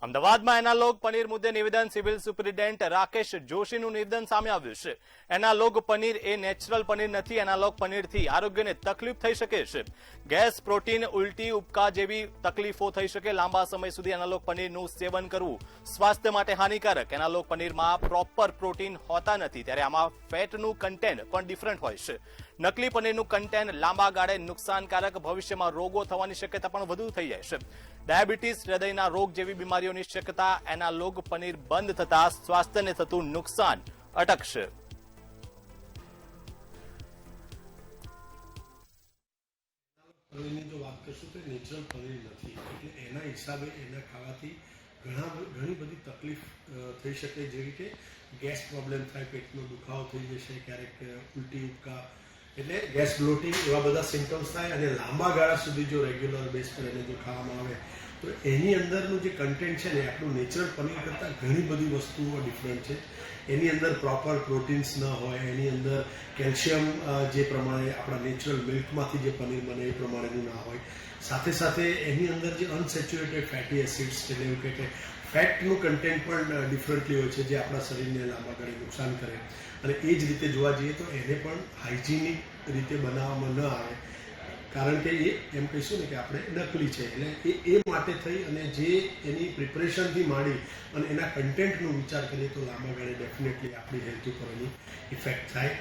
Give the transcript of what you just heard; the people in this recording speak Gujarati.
અમદાવાદમાં એનાલોગ પનીર મુદ્દે નિવેદન સિવિલ સુપ્રિન્ટેન્ડન્ટ રાકેશ જોશીનું નિવેદન સામે આવ્યું છે। એનાલોગ પનીર એ નેચરલ પનીર નથી। એનાલોગ પનીરથી આરોગ્યને તકલીફ થઈ શકે છે। ગેસ, પ્રોટીન, ઉલટી, ઉપકા જેવી તકલીફો થઈ શકે। લાંબા સમય સુધી એનાલોગ પનીરનું સેવન કરવું સ્વાસ્થ્ય માટે હાનિકારક। એનાલોગ પનીરમાં પ્રોપર પ્રોટીન હોતા નથી, ત્યારે આમાં ફેટનું કન્ટેન્ટ પણ ડિફરન્ટ હોય છે। નકલી પનીરનું કન્ટેન્ટ લાંબા ગાળે નુકસાનકારક, ભવિષ્યમાં રોગો થવાની શક્યતા પણ વધુ થઈ જાય છે। ડાયાબિટીસ, હૃદયના રોગ જેવી બીમારીઓની શક્યતા એનાલોગ પનીર બંધ થતા સ્વાસ્થ્યને થતું નુકસાન અટકશે। પનીરની જો વાત કરશું તો નેચરલ પનીર નથી, એટલે એના હિસાબે એના ખાવાથી ઘણી બધી તકલીફ થઈ શકે, જેવી કે ગેસ પ્રોબ્લેમ થાય, પેટનો દુખાવો થઈ જશે, ક્યારેક ઉલટી, ઉપકા, એટલે ગેસ બ્લોટિંગ એવા બધા સિમ્ટમ્સ થાય। અને લાંબા ગાળા સુધી જો રેગ્યુલર બેઝ પર એને જો ખાવામાં આવે તો એની અંદરનું જે કન્ટેન્ટ છે ને આપણું નેચરલ પનીર કરતાં ઘણી બધી વસ્તુઓ ડિફરન્ટ છે। એની અંદર પ્રોપર પ્રોટીન્સ ન હોય, એની અંદર કેલ્શિયમ જે પ્રમાણે આપણા નેચરલ મિલ્કમાંથી જે પનીર બને એ પ્રમાણેનું ના હોય। સાથે સાથે એની અંદર જે અનસેચ્યુરેટેડ ફેટી એસિડ્સ છે, એવું કે ફેટનું કન્ટેન્ટ પણ ડિફરન્ટલી હોય છે, જે આપણા શરીરને લાંબા ગાળે નુકસાન કરે। અને એ જ રીતે જોવા જઈએ તો એને પણ હાઇજીનિક રીતે બનાવવામાં ન આવે, કારણ કે એ એમ કહીશું ને કે આપણે નકલી છે, એટલે એ માટે થઈ અને જે એની પ્રિપરેશનથી માંડી અને એના કન્ટેન્ટનો વિચાર કરીએ તો લાંબા ગાળે ડેફિનેટલી આપણી હેલ્થ ઉપર એની ઇફેક્ટ થાય।